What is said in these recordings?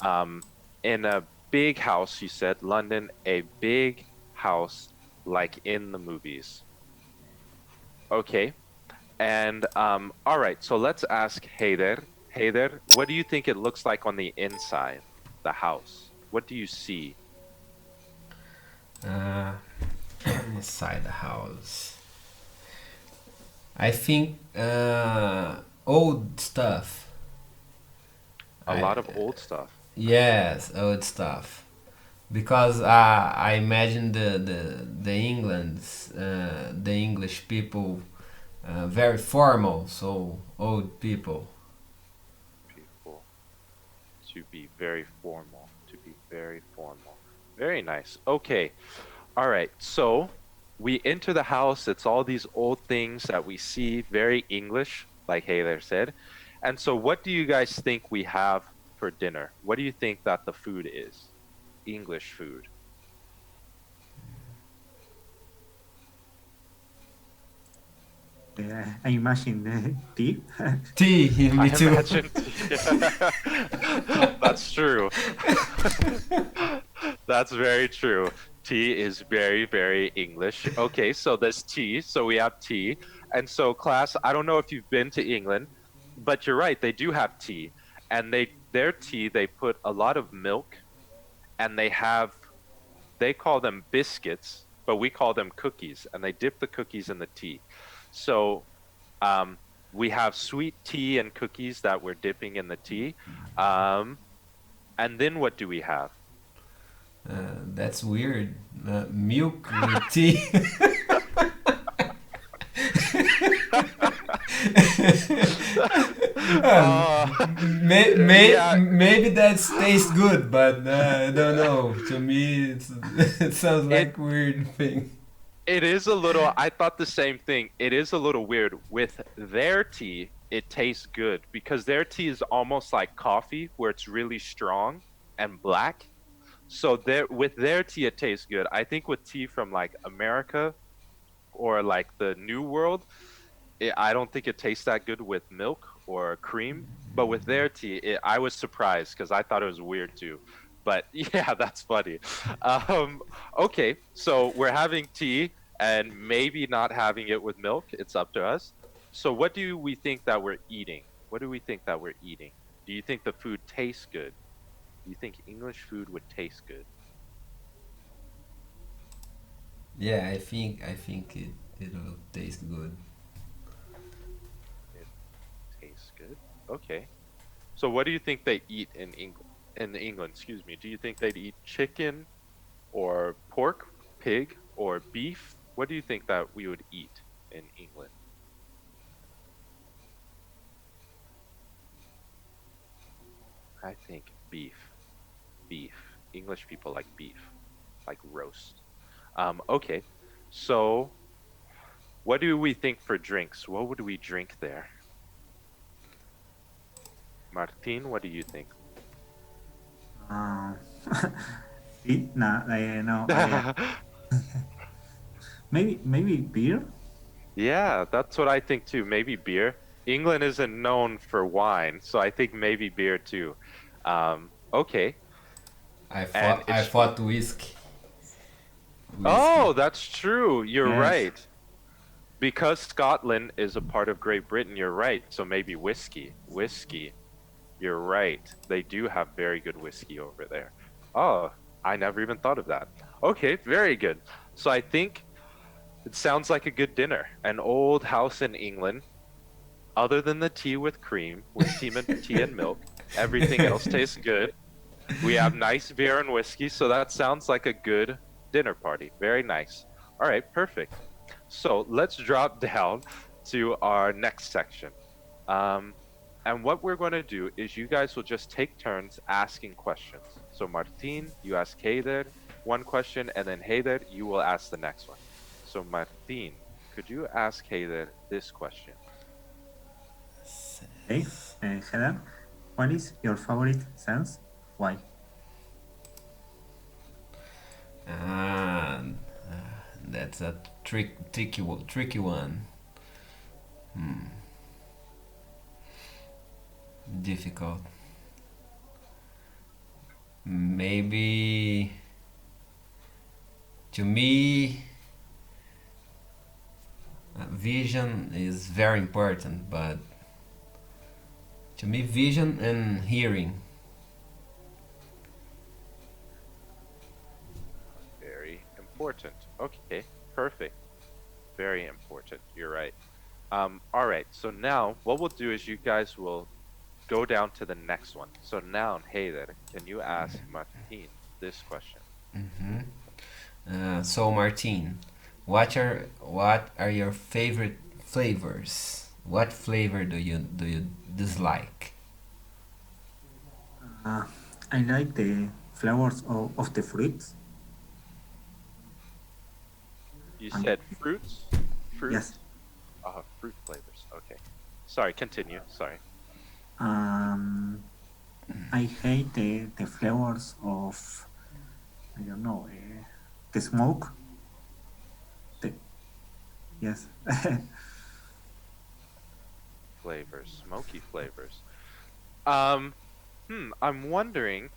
Um, in a big house, you said London, a big house like in the movies. Okay. And all right, so let's ask Heider. Heider, what do you think it looks like on the inside, the house? What do you see? Uh, inside the house. I think old stuff. A I lot of old stuff. Yes, old stuff. Because I imagine the English people very formal, so old people. People to be very formal, to be very formal. Very nice. Okay. All right. So we enter the house. It's all these old things that we see, very English, like Heider said. And so what do you guys think we have for dinner? What do you think that the food is? English food. I imagine tea. Tea, me I too. imagine. That's true. That's very true. Tea is very, very English. Okay, so there's tea. So we have tea. And so, class, I don't know if you've been to England, but you're right, they do have tea. And their tea, they put a lot of milk and they call them biscuits, but we call them cookies, and they dip the cookies in the tea. So um, we have sweet tea and cookies that we're dipping in the tea. Um, and then what do we have? That's weird. Milk with tea. Uh, yeah, Maybe that tastes good, but I don't know. To me, it sounds it like weird thing. it is a little, I thought the same thing. It is a little weird. With their tea, it tastes good because their tea is almost like coffee where it's really strong and black. So with their tea, it tastes good. I think with tea from like America or like the New World, I don't think it tastes that good with milk or cream, but with their tea, I was surprised because I thought it was weird too. But yeah, that's funny. Um, okay, so we're having tea and maybe not having it with milk. It's up to us. So what do we think that we're eating? What do we think that we're eating? Do you think the food tastes good? Do you think English food would taste good? Yeah, I think it will taste good. It tastes good. Okay. So what do you think they eat in England? In England, excuse me. Do you think they'd eat chicken or pork, pig, or beef? What do you think that we would eat in England? I think beef. Beef. English people like beef, like roast. Okay. So what do we think for drinks? What would we drink there? Martin, what do you think? Uh, tea? No, no. Maybe beer. Yeah, that's what I think too. Maybe beer. England isn't known for wine, so I think maybe beer too. Okay. And I it's thought whiskey. Whiskey. oh, that's true. You're Yes. right. Because Scotland is a part of Great Britain, you're right. So maybe whiskey. Whiskey. You're right. They do have very good whiskey over there. Oh, I never even thought of that. Okay, very good. So I think it sounds like a good dinner. An old house in England, other than the tea with cream, with tea and milk, everything else tastes good. We have nice beer and whiskey, so that sounds like a good dinner party. Very nice. All right, perfect. So let's drop down to our next section. Um, and what we're going to do is you guys will just take turns asking questions. So Martin, you ask Heider one question, and then Heider, you will ask the next one. So Martin, could you ask Heider this question? Okay. Heather, what is your favorite sense? Why? Ah, that's a tricky one. Difficult. maybe to me, vision is very important, but to me, vision and hearing. Very important. Okay, perfect. Very important. You're right. All right. So now what we'll do is you guys will go down to the next one. So now, hey there, can you ask Martin this question? So Martin, what are your favorite flavors? What flavor do you dislike? Uh, I like the flavors of the fruits. You And said fruits? Fruit? yes, Fruit flavors. Okay. Sorry, continue. Sorry. um, I hate the flavors of, I don't know, the smoke. The, yes. Flavors, smoky flavors. Um, I'm wondering,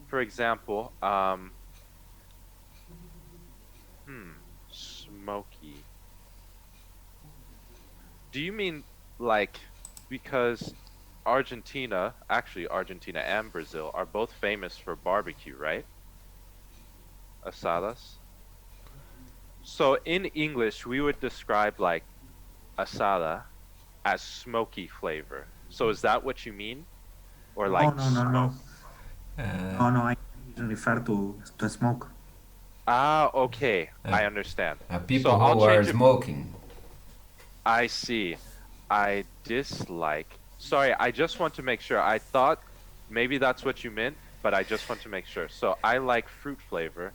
for example, smoky. Do you mean like because Argentina and Brazil are both famous for barbecue, right? Asadas. So in English, we would describe like asada as smoky flavor. So is that what you mean? Or No, like no, no, no. smoke? Uh, No, no, I refer to smoke. Ah, okay. uh, I understand. So People I'll who are change it. smoking. I see. I dislike. Sorry, I just want to make sure. I thought maybe that's what you meant, but I just want to make sure. So I like fruit flavor.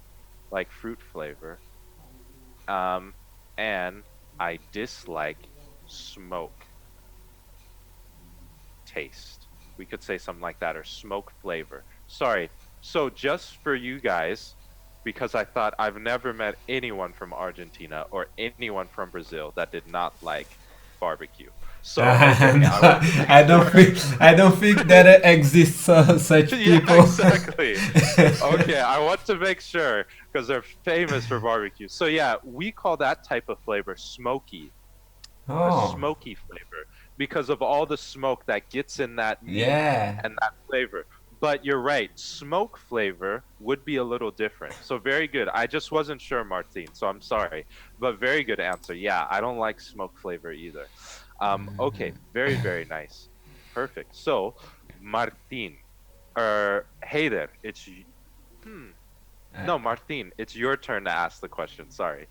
Um, and I dislike smoke taste. We could say something like that, or smoke flavor. Sorry. So just for you guys, because I thought I've never met anyone from Argentina or anyone from Brazil that did not like barbecue. So okay, I want to make sure. I don't think that exists such Yeah, people. exactly. Okay, I want to make sure because they're famous for barbecue. So yeah, we call that type of flavor smoky, a Oh, smoky flavor because of all the smoke that gets in that meat yeah. and that flavor. But you're right, smoke flavor would be a little different. So very good. I just wasn't sure, Martin, so I'm sorry. But very good answer. Yeah, I don't like smoke flavor either. Okay, very, very nice. Perfect. So, Martin, hey there, hmm. Uh, No, Martin, it's your turn to ask the question. Sorry.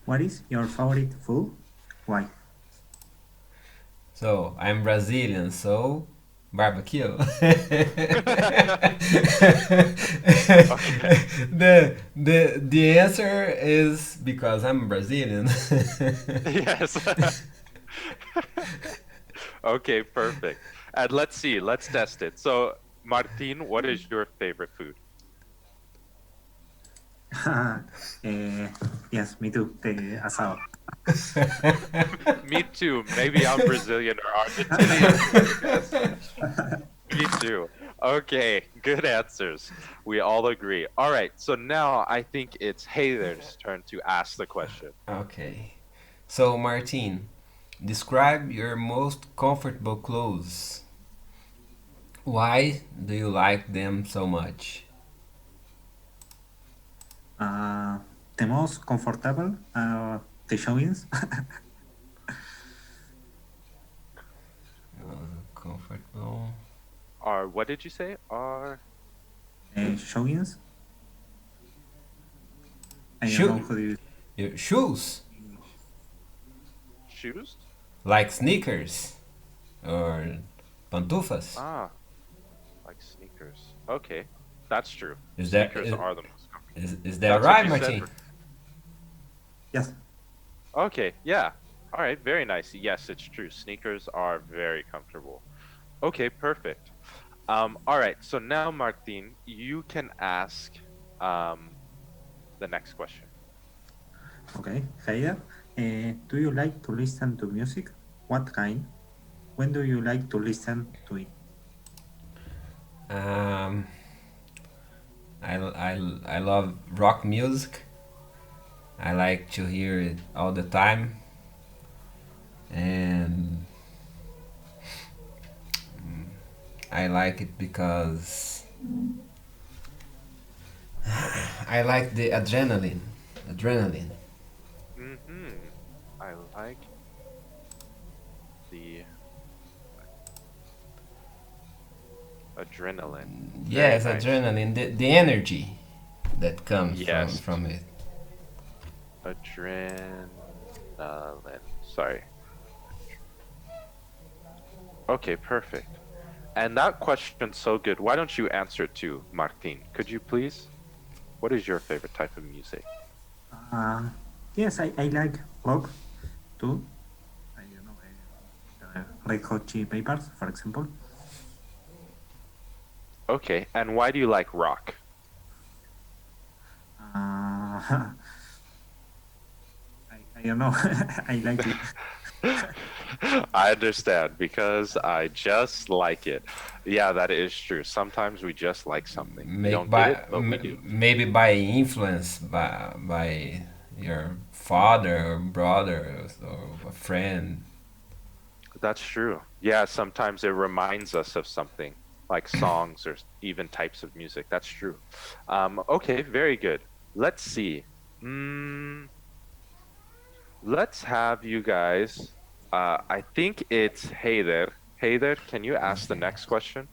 What is your favorite food? Why? so I'm Brazilian, so barbecue. Okay. The answer is because I'm Brazilian. Yes. Okay, perfect. And let's see, let's test it. So, Martin, what is your favorite food? Yes, me too. The asado. Me too. Maybe I'm Brazilian or Argentinian. Yes. Me too. Okay, good answers. We all agree. All right, so now I think it's Hayler's turn to ask the question. Okay. So, Martin, describe your most comfortable clothes. Why do you like them so much? The most comfortable, the showings. Comfortable. Are what did you say? Are Showings. I don't know Shoe, how do you your shoes, English. shoes? like sneakers or pantufas. Ah, like sneakers. Okay, that's true. Is that Sneakers are the most comfortable. is that That's what right, you said. Martin? Yes. Okay, yeah. All right, very nice. Yes, it's true. Sneakers are very comfortable. Okay, perfect. All right, so now, Martin, you can ask um, the next question. Okay. Heider, do you like to listen to music? What kind? When do you like to listen to it? Um, I love rock music. I like to hear it all the time, and I like it because I like the adrenaline. Adrenaline. Mm-hmm. I like the adrenaline. Very Yes, nice. adrenaline. The energy that comes Yes, from it. adrenaline. Sorry. Okay, perfect. And that question's so good. Why don't you answer it too, Martin? Could you please? What is your favorite type of music? Uh, yes, I like rock too. I don't know, the Red Hot Chili Peppers, for example. Okay, and why do you like rock? Uh, I don't know. I like it. I understand because I just like it. Yeah, that is true. Sometimes we just like something. We Make don't get by it, but we do. maybe by influence by your father or brother or a friend. That's true. Yeah, sometimes it reminds us of something, like songs or even types of music. That's true. Okay, very good. Let's see. Mm, let's have you guys. I think it's Hey there. Hey there, can you ask the Okay. next question?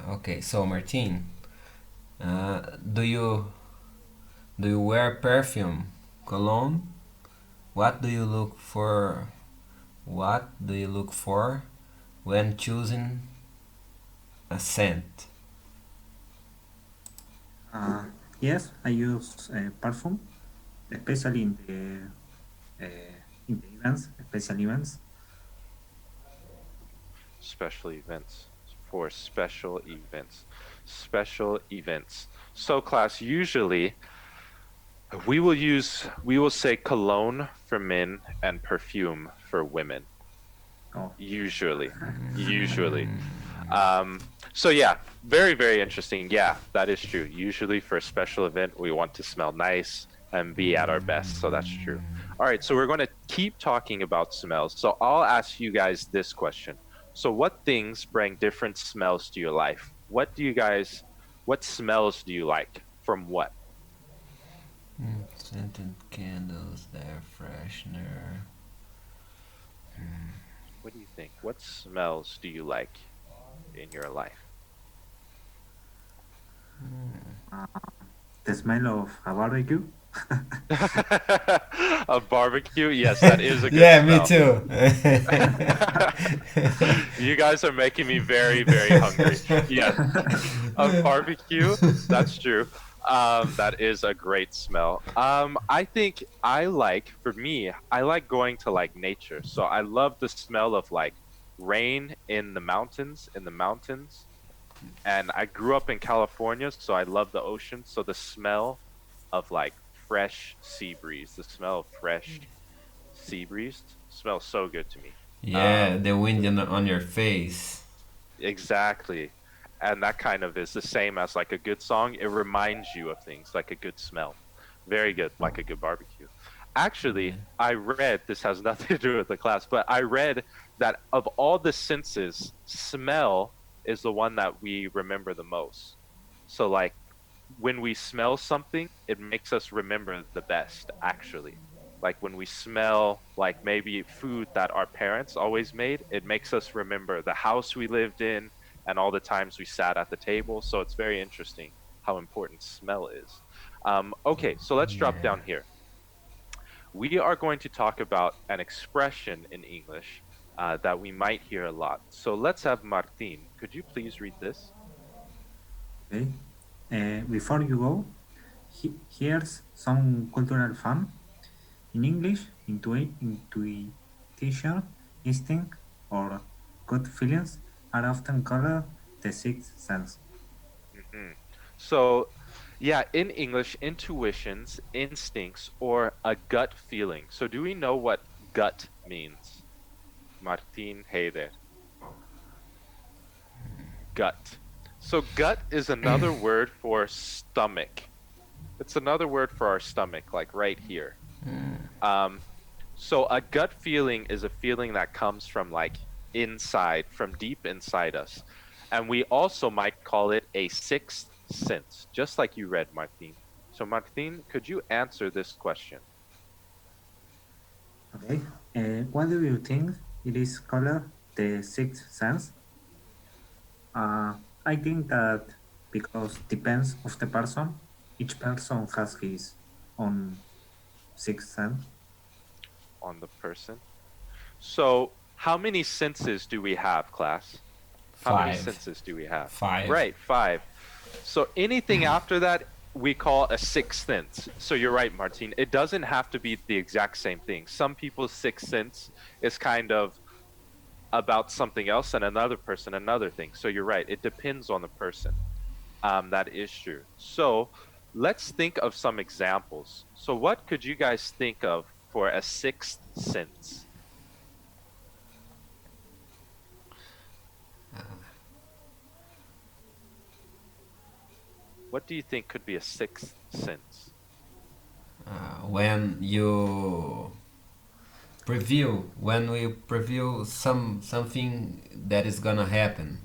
Okay. So Martin, uh, do you do you wear perfume, cologne? What do you look for? What do you look for when choosing a scent? Uh, yes, I use perfume, especially in the events, special events. Special events for special events. Special events. So class, usually we will say cologne for men and perfume for women. Oh, Usually. Usually. Um, so yeah, very, very interesting. Yeah, that is true. Usually for a special event, we want to smell nice and be at our best. So that's true. All right, so we're going to keep talking about smells. So I'll ask you guys this question. So what things bring different smells to your life? What smells do you like? From what? Scented candles, air freshener. What do you think? What smells do you like in your life? uh, the smell of a barbecue. A barbecue? Yes, that is a good Yeah, me smell. too. You guys are making me very, very hungry. Yes, a barbecue. That's true. That is a great smell. I think for me, I like going to like nature. So I love the smell of like rain in the mountains. And I grew up in California, so I love the ocean. So the smell of like fresh sea breeze, the smell of fresh sea breeze smells so good to me. Yeah, Um, the wind on your face. exactly. And that kind of is the same as like a good song. It reminds you of things like a good smell. Very good, like a good barbecue. Yeah. Actually, I read, this has nothing to do with the class, but I read that of all the senses, smell is the one that we remember the most. So, like, when we smell something, it makes us remember the best, actually. Like when we smell like maybe food that our parents always made, it makes us remember the house we lived in and all the times we sat at the table. So it's very interesting how important smell is. Okay, so let's drop Yeah. down here. We are going to talk about an expression in English that we might hear a lot. So let's have Martin. Could you please read this? Okay. Before you go, here's some cultural fun. In English, intuition, instinct, or gut feelings are often called the sixth sense. Mhm. So, yeah, in English, intuitions, instincts, or a gut feeling. So, do we know what gut means? Martin, hey there. Gut. So gut is another word for stomach. It's another word for our stomach, like right here. Um, so a gut feeling is a feeling that comes from like inside, from deep inside us. And we also might call it a sixth sense, just like you read, Martin. So Martin, could you answer this question? Okay. What do you think it is called the sixth sense? Uh, I think that because depends of the person, each person has his own sixth sense. On the person. So how many senses do we have, class? How many Five. senses do we have? Five. Right, five. So anything after that we call a sixth sense. So you're right, Martin. It doesn't have to be the exact same thing. Some people's sixth sense is kind of about something else, and another person another thing. So you're right. It depends on the person. That is true. So let's think of some examples. So what could you guys think of for a sixth sense? What do you think could be a sixth sense? When you when we preview something that is gonna happen.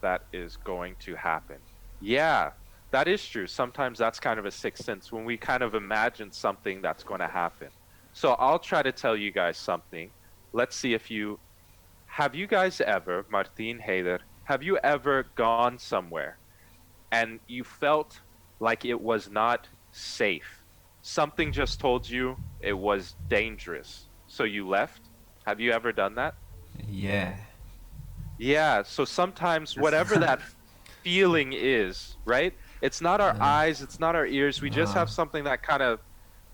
That is going to happen. Yeah, that is true. Sometimes that's kind of a sixth sense when we kind of imagine something that's going to happen. So I'll try to tell you guys something. Let's see if you have you guys ever, Martin Heider, have you ever gone somewhere and you felt like it was not safe? Something just told you it was dangerous. So you left? Have you ever done that? Yeah. Yeah, so sometimes Yes. whatever that feeling is, right? It's not our eyes, it's not our ears. We just Uh, have something that kind of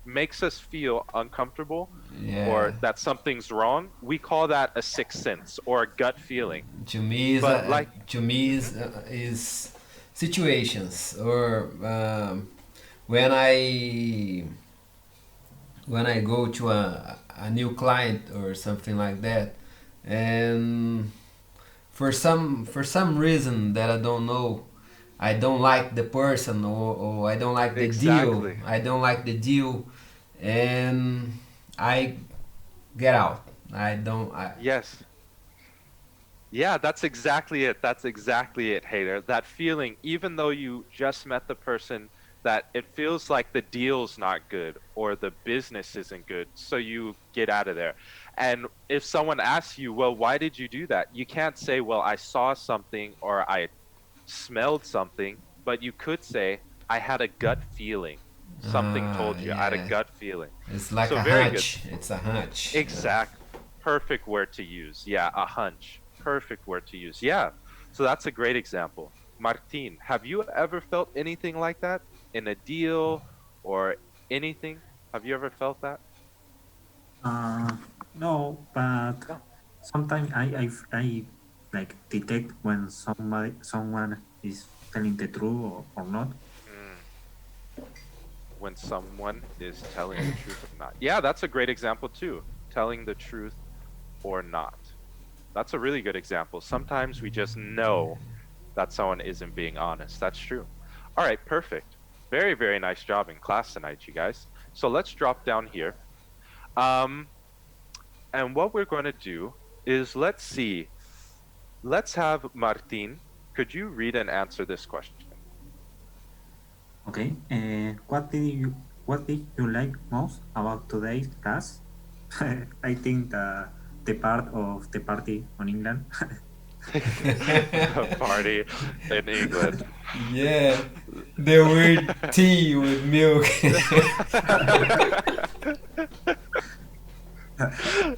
makes us feel uncomfortable yeah. or that something's wrong. We call that a sixth sense or a gut feeling. But like, To me mhm, is situations or when I go to a new client or something like that, and for some reason that I don't know, I don't like the person, or I don't like the deal. exactly. I don't like the deal, and I get out. I don't. I Yes. Yeah, that's exactly it. That's exactly it, Hater. That feeling, even though you just met the person, that it feels like the deal's not good or the business isn't good, so you get out of there. And if someone asks you, well, why did you do that? You can't say, well, I saw something or I smelled something, but you could say, I had a gut feeling. Something told you. I had a yeah. gut feeling. It's like So a very good. hunch. It's a hunch. Exact. Perfect word to use. Yeah, a hunch. Perfect word to use. Yeah. So that's a great example. Martin, have you ever felt anything like that in a deal or anything? Have you ever felt that? Uh, no, but No. sometimes I like detect when someone is telling the truth or not. Mm, when someone is telling the truth or not. Yeah, that's a great example too. Telling the truth or not. That's a really good example. Sometimes we just know that someone isn't being honest. That's true. All right, perfect. Very, very nice job in class tonight, you guys. So let's drop down here. Um, and what we're going to do is let's see. Let's have Martin. Could you read and answer this question? Okay. What did you like most about today's class? I think the part of the party on England. The party in England. Yeah, the weird tea with milk.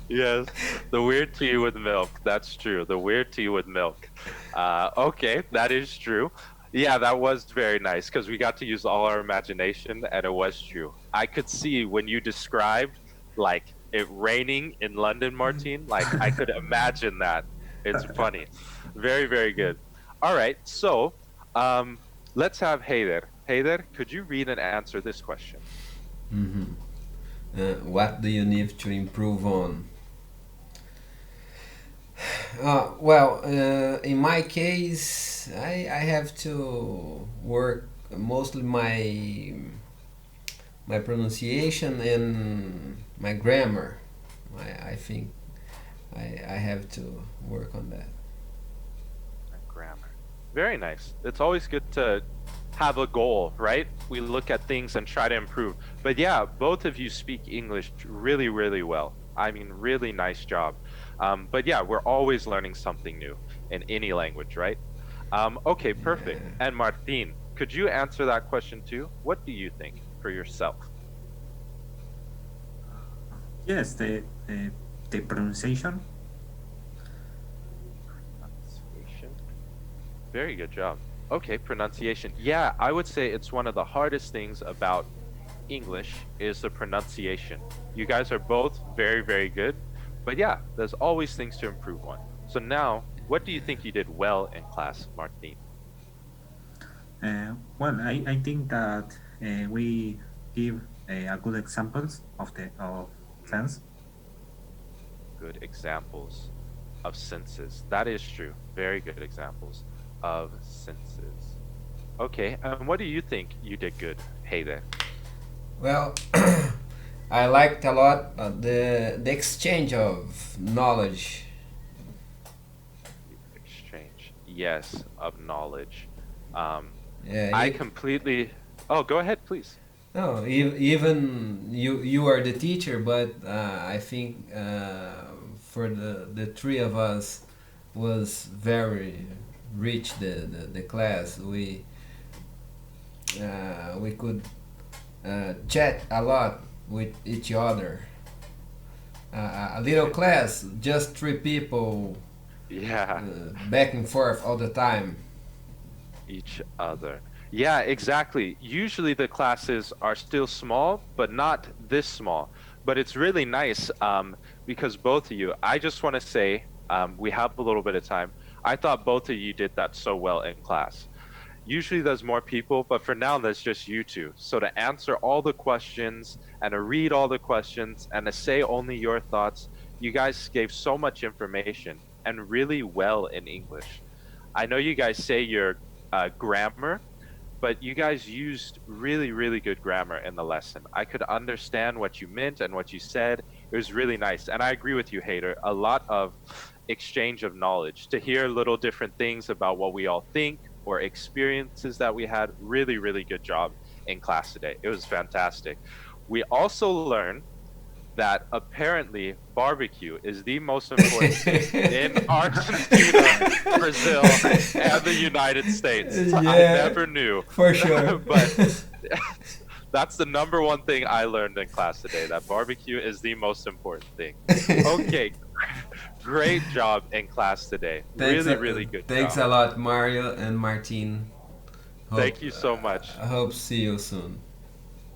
Yes, the weird tea with milk. That's true. The weird tea with milk. Okay, that is true. Yeah, that was very nice because we got to use all our imagination and it was true. I could see when you described like it raining in London, Martine, like I could imagine that. It's funny. Very, very good. All right, so um, let's have Heider. Heider, could you read and answer this question? Mhm. What do you need to improve on? In my case, I have to work mostly my pronunciation and my grammar. I think I have to work on that. And grammar. Very nice. It's always good to have a goal, right? We look at things and try to improve. But yeah, both of you speak English really, really well. I mean, really nice job. But yeah, we're always learning something new in any language, right? Okay, perfect. Yeah. And Martin, could you answer that question too? What do you think for yourself? Yes, the pronunciation. Pronunciation. Very good job. Okay, pronunciation. Yeah, I would say it's one of the hardest things about English is the pronunciation. You guys are both very, very good. But yeah, there's always things to improve on. So now, what do you think you did well in class, Martin? Well, I think that we give a good examples of the of Mm, sense. good examples of senses. That is true. Very good examples of senses. Okay, and what do you think you did good? Hey there. Well, I liked a lot the exchange of knowledge. Exchange. Yes, of knowledge. Um, Yeah, I completely. Oh, go ahead, please. no, even you are the teacher, but I think for the three of us was very rich the class. We could chat a lot with each other. A little Okay. class, just three people, Yeah, back and forth all the time. each other. Yeah, exactly. Usually the classes are still small, but not this small. But it's really nice because both of you, I just want to say, we have a little bit of time. I thought both of you did that so well in class. Usually there's more people, but for now there's just you two. So to answer all the questions and to read all the questions and to say only your thoughts, you guys gave so much information and really well in English. I know you guys say your grammar, but you guys used really, really good grammar in the lesson. I could understand what you meant and what you said. It was really nice. And I agree with you, Hader. A lot of exchange of knowledge to hear little different things about what we all think or experiences that we had. Really, really good job in class today. It was fantastic. We also learned that apparently barbecue is the most important thing in Argentina, Brazil, and the United States. I Yeah, never knew. for sure. But that's the number one thing I learned in class today, that barbecue is the most important thing. Okay, great job in class today. Really, really good Thanks job. a lot, Mario and Martin. Hope Thank you so much. I hope see you soon.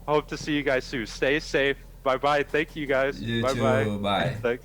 Hope to see you guys soon. Stay safe. Bye bye. Thank you guys. You Bye bye. too. Bye. Thanks.